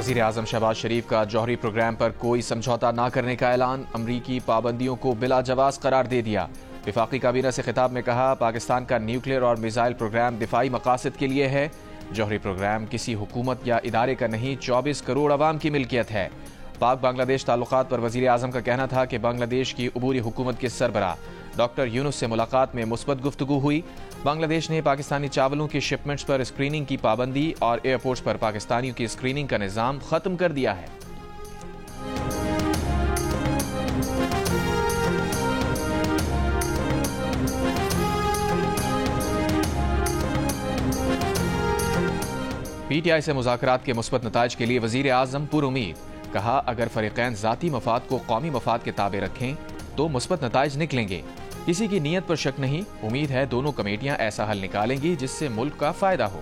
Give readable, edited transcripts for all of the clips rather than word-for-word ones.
वज़ीर आज़म शहबाज शरीफ का जौहरी प्रोग्राम पर कोई समझौता न करने का ऐलान। अमरीकी पाबंदियों को बिला जवाज़ करार दे दिया। वफाकी काबीना से खिताब में कहा, पाकिस्तान का न्यूक्लियर और मिसाइल प्रोग्राम दिफाई मकासद के लिए है। जौहरी प्रोग्राम किसी हुकूमत या इदारे का नहीं, 24 करोड़ अवाम की मिल्कियत है। पाक बांग्लादेश ताल्लुकात पर वज़ीर आज़म का कहना था कि बांग्लादेश की अबूरी हुकूमत के सरबराह डॉक्टर यूनुस से मुलाकात में मुस्बत गुफ्तगू हुई। बांग्लादेश ने पाकिस्तानी चावलों की शिपमेंट्स पर स्क्रीनिंग की पाबंदी और एयरपोर्ट्स पर पाकिस्तानियों की स्क्रीनिंग का निज़ाम खत्म कर दिया है। पीटीआई से मुज़ाकरात के मुस्बत नताइज के लिए वज़ीर आज़म पुरुमीद। कहा, अगर फरीक़ैन ज़ाती मफाद को कौमी मफाद के ताबे रखें तो मुस्बत नताइज निकलेंगे। किसी की नीयत पर शक नहीं। उम्मीद है दोनों कमेटियां ऐसा हल निकालेंगी जिससे मुल्क का फायदा हो।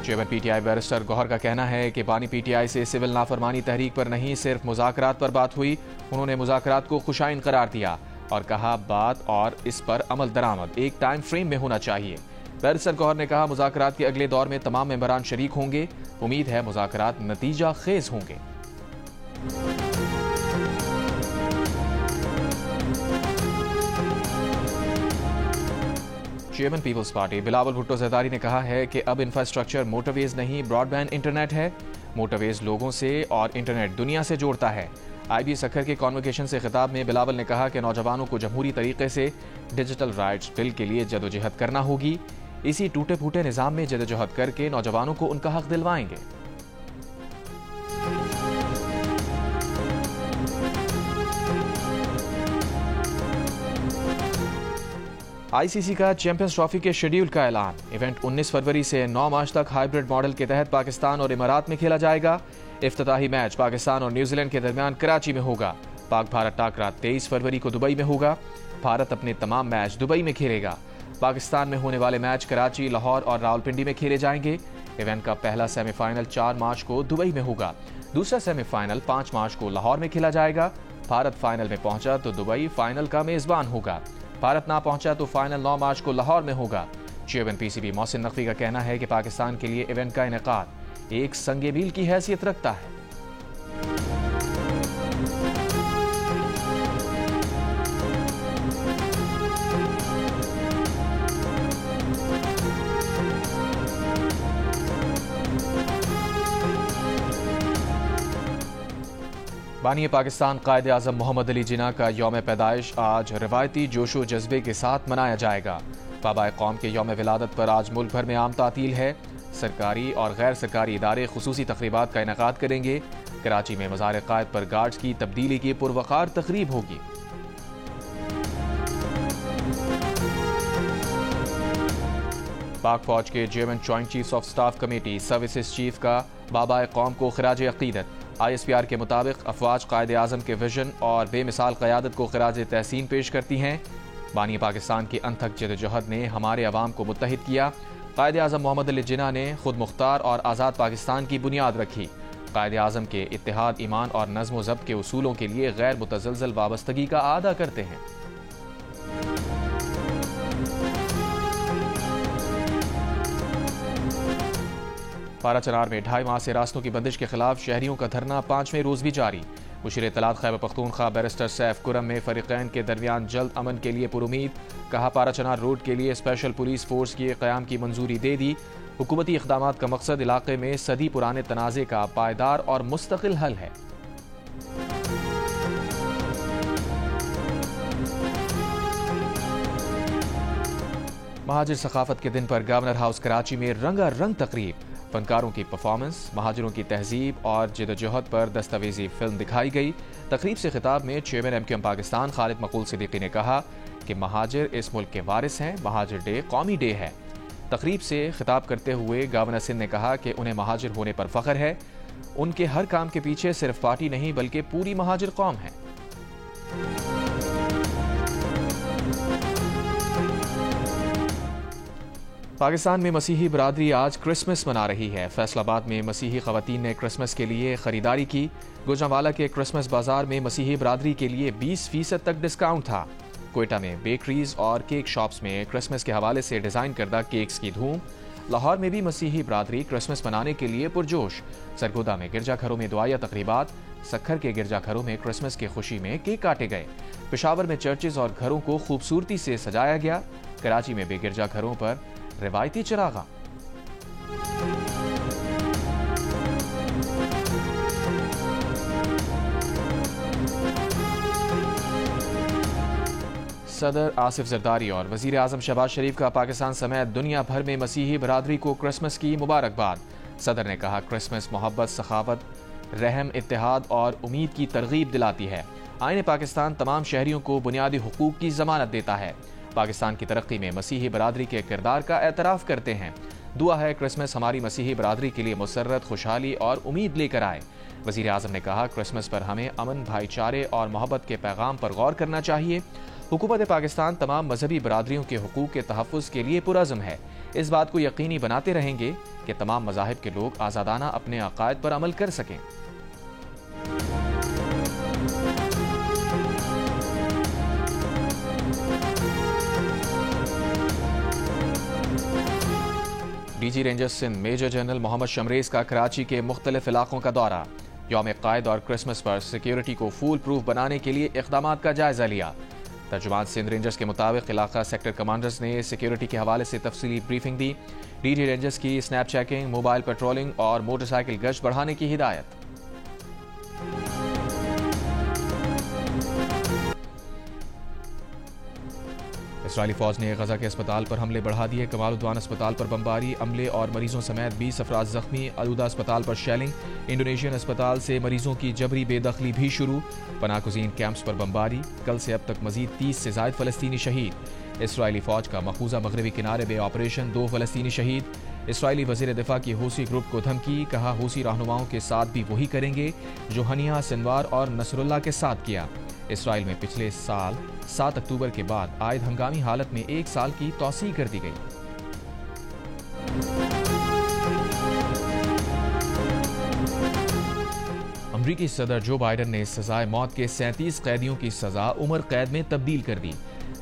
चेयरमैन पीटीआई बैरिस्टर गौहर का कहना है कि बानी पीटीआई से सिविल नाफरमानी तहरीक पर नहीं, सिर्फ मुज़ाकरात पर बात हुई। उन्होंने मुज़ाकरात को खुशाइन करार दिया और कहा, बात और इस पर अमल दरामद एक टाइम फ्रेम में होना चाहिए। बैरिस्टर गौहर ने कहा, मुज़ाकरात के अगले दौर में तमाम मेंबरान शरीक होंगे। उम्मीद है मुज़ाकरात नतीजा खेज होंगे। चेयरमैन पीपल्स पार्टी बिलावल भुट्टो ज़रदारी ने कहा है कि अब इंफ्रास्ट्रक्चर मोटरवेज नहीं, ब्रॉडबैंड इंटरनेट है। मोटरवेज लोगों से और इंटरनेट दुनिया से जोड़ता है। IB सखर के कॉन्वोकेशन से खिताब में बिलावल ने कहा कि नौजवानों को जमहूरी तरीके से डिजिटल राइट्स बिल के लिए जदोजहद करना होगी। इसी टूटे फूटे निज़ाम में जदोजहद करके नौजवानों को उनका हक दिलवाएंगे। ICC का चैंपियंस ट्रॉफी के शेड्यूल का ऐलान। इवेंट 19 फरवरी से 9 मार्च तक हाइब्रिड मॉडल के तहत पाकिस्तान और इमारात में खेला जाएगा। इफ्तिताही मैच पाकिस्तान और न्यूजीलैंड के दरमियान कराची में होगा। पाक भारत टाकरा 23 फरवरी को दुबई में होगा। भारत अपने तमाम मैच दुबई में खेलेगा। पाकिस्तान में होने वाले मैच कराची, लाहौर और रावलपिंडी में खेले जाएंगे। इवेंट का पहला सेमीफाइनल 4 मार्च को दुबई में होगा। दूसरा सेमीफाइनल 5 मार्च को लाहौर में खेला जाएगा। भारत फाइनल में पहुंचा तो दुबई फाइनल का मेजबान होगा। भारत ना पहुंचा तो फाइनल 9 मार्च को लाहौर में होगा। चेयरमैन PCB मोहसिन नकवी का कहना है कि पाकिस्तान के लिए इवेंट का इनेकाद एक संगे मील की हैसियत रखता है। बानी पाकिस्तान कायद आज़म मोहम्मद अली जिन्ना का यौम पैदाइश आज रवायती जोशो जज्बे के साथ मनाया जाएगा। बाबाए कौम के यौम विलादत पर आज मुल्क भर में आम तातील है। सरकारी और गैर सरकारी इदारे खुसूसी तकरीबात का इनेकाद करेंगे। कराची में मज़ार कायद पर गार्ड्स की तब्दीली की पुरवकार तकरीब होगी। पाक फौज के chairman joint chiefs of staff committee services chief का बाबाए कौम को खिराज अकीदत। ISPR के मुताबिक अफवाज कायद आज़म के विजन और बेमिसाल क़यादत को खिराज तहसीन पेश करती हैं। बानी पाकिस्तान की अनथक जदोजहद ने हमारे अवाम को मुत्तहिद किया। कायद आज़म मोहम्मद अली जिन्ना ने खुद मुख्तार और आज़ाद पाकिस्तान की बुनियाद रखी। कायद आज़म के इत्तेहाद, ईमान और नज़्म व ज़ब्त के उसूलों के लिए गैर मुतज़लज़ल वाबस्तगी का आदा करते हैं। पाराचनार में 2.5 माह से रास्तों की बंदिश के खिलाफ शहरियों का धरना 5वें रोज भी जारी। मुशीर इत्तलात खैबर पख्तूनख्वा बैरिस्टर सैफ कुरम में फरीक़ैन के दरमियान जल्द अमन के लिए पुरुमीद। कहा, पाराचनार रोड के लिए स्पेशल पुलिस फोर्स के क़याम की मंजूरी दे दी। हुकूमती इक़दामात का मकसद इलाके में सदी पुराने तनाज़े का पायदार और मुस्तकिल हल है। महाजिर सखाफत के दिन पर गवर्नर हाउस कराची में रंगारंग तकरीब। फनकारों की परफॉर्मेंस, महाजिरों की तहजीब और जदोजहद पर दस्तावेजी फिल्म दिखाई गई। तकरीब से खिताब में चेयरमैन MQM पाकिस्तान खालिद मकूल सिद्दीकी ने कहा कि महाजिर इस मुल्क के वारिस हैं। महाजिर डे कौमी डे है। तकरीब से खिताब करते हुए गवर्नर सिंध ने कहा कि उन्हें महाजिर होने पर फख्र है। उनके हर काम के पीछे सिर्फ पार्टी नहीं बल्कि पूरी महाजिर कौम है। पाकिस्तान में मसीही बरादरी आज क्रिसमस मना रही है। फैसलाबाद में मसीही ख़वातीन ने क्रिसमस के लिए खरीदारी की। गुजरांवाला के क्रिसमस बाजार में मसीही बरादरी के लिए 20% तक डिस्काउंट था। कोयटा में बेकरीज और केक शॉप्स में क्रिसमस के हवाले से डिजाइन करदा केक्स की धूम। लाहौर में भी मसीही बरादरी क्रिसमस मनाने के लिए पुरजोश। सरगोदा में गिरजाघरों में दुआया तकरीबात। सक्खर के गिरजाघरों में क्रिसमस की खुशी में केक काटे गए। पेशावर में चर्चेज और घरों को खूबसूरती से सजाया गया। कराची में भी गिरजाघरों पर रिवायती चिरागा। सदर आसिफ जरदारी और वजीर आजम शहबाज शरीफ का पाकिस्तान समेत दुनिया भर में मसीही बरादरी को क्रिसमस की मुबारकबाद। सदर ने कहा, क्रिसमस मोहब्बत, सखावत, रहम, इत्तेहाद और उम्मीद की तरगीब दिलाती है। आईन पाकिस्तान तमाम शहरियों को बुनियादी हुकूक की जमानत देता है। पाकिस्तान की तरक्की में मसीही बरादरी के किरदार का एतराफ़ करते हैं। दुआ है क्रिसमस हमारी मसीही बरादरी के लिए मुसर्रत, खुशहाली और उम्मीद लेकर आए। वजीर आजम ने कहा, क्रिसमस पर हमें अमन, भाईचारे और मोहब्बत के पैगाम पर गौर करना चाहिए। हुकूमत पाकिस्तान तमाम मजहबी बरादरियों के हुकूक के तहफ़्फ़ुज़ के लिए पुरअज़्म है। इस बात को यकीनी बनाते रहेंगे कि तमाम मज़ाहिब के लोग आज़ादाना अपने अक़ायद पर अमल कर सकें। DG rangers Sindh major general Mohammad Shamraiz का कराची के मुख्तलिफ इलाकों का दौरा। यौम क़ायद और क्रिसमस पर सिक्योरिटी को फूल प्रूफ बनाने के लिए इक़दामात का जायजा लिया। तर्जुमान सिंध रेंजर्स के मुताबिक इलाका सेक्टर कमांडर्स ने सिक्योरिटी के हवाले से तफसीली ब्रीफिंग दी। डीजी रेंजर्स की स्नैप चेकिंग, मोबाइल पेट्रोलिंग और मोटरसाइकिल गश्त बढ़ाने की हिदायत। इस्राइली फौज ने गजा के अस्पताल पर हमले बढ़ा दिए। कमाल उद्वान अस्पताल पर बमबारी, अमले और मरीजों समेत 20 अफराद जख्मी। अलूदा अस्पताल पर शेलिंग। इंडोनेशियन अस्पताल से मरीजों की जबरी बेदखली भी शुरू। पनाकुजीन कैंप्स पर बमबारी। कल से अब तक मजीद 30 से ज़ायद फ़लस्तीनी शहीद। इसराइली फौज का मकबूजा मगरबी किनारे में ऑपरेशन, 2 फ़लस्तीनी शहीद। इसराइली वज़ीर दिफा की हूसी ग्रुप को धमकी, कहा हूसी रहनुमाओं के साथ भी वही करेंगे जो हनिया, सिनवार और नसरुल्लाह के साथ किया। इसराइल में पिछले साल 7 अक्टूबर के बाद आयद हंगामी हालत में 1 साल की तौसीह कर दी गई। अमरीकी सदर जो बाइडन ने सजाए मौत के 37 कैदियों की सजा उम्र कैद में तब्दील कर दी।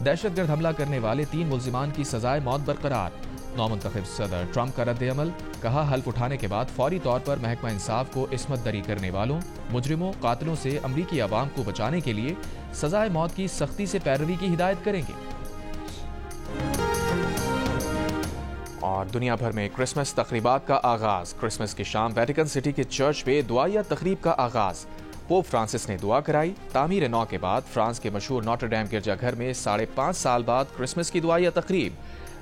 दहशतगर्द हमला करने वाले 3 मुल्जिमान की सजाए मौत बरकरार। नौमुंतखब सदर ट्रंप का रद्द अमल, कहा हल्फ उठाने के बाद फौरी तौर पर महकमा इंसाफ को इस्मत दरी करने वालों, मुजरिमों, कातिलों से अमरीकी अवाम को बचाने के लिए सजाए मौत की सख्ती से पैरवी की हिदायत करेंगे। और दुनिया भर में क्रिसमस तकरीबात का आगाज। क्रिसमस की शाम वेटिकन सिटी के चर्च पे दुआया तकरीब का आगाज। पोप फ्रांसिस ने दुआ कराई। तामीर नौ के बाद फ्रांस के मशहूर नोटर-डेम गिरजाघर में 5.5 साल बाद क्रिसमस की दुआया तकरीब।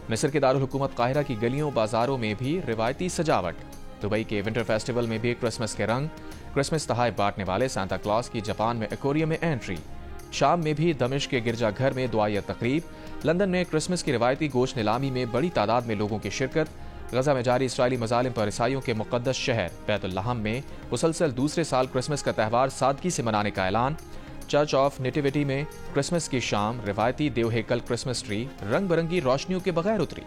मिस्र के दारुल हुकूमत काहिरा की गलियों बाजारों में भी रिवायती सजावट। दुबई के विंटर फेस्टिवल में भी क्रिसमस के रंग। क्रिसमस तोहफे बांटने वाले सांता क्लॉज की जापान में एक्वेरियम में एंट्री। शाम में भी दमिश्क के गिरजाघर में दुआया तकरीब। लंदन में क्रिसमस की रिवायती गोश्त नीलामी में बड़ी तादाद में लोगों की शिरकत। गजा में जारी इसराइली मजालिम पर ईसाइयों के मुकद्दस शहर बैतुल लहम में मुसलसल दूसरे साल क्रिसमस का त्यौहार सादगी से मनाने का ऐलान। चर्च ऑफ नेटिविटी में क्रिसमस की शाम रिवायती देवहेकल क्रिसमस ट्री रंग बिरंगी रोशनियों के बगैर उतरी।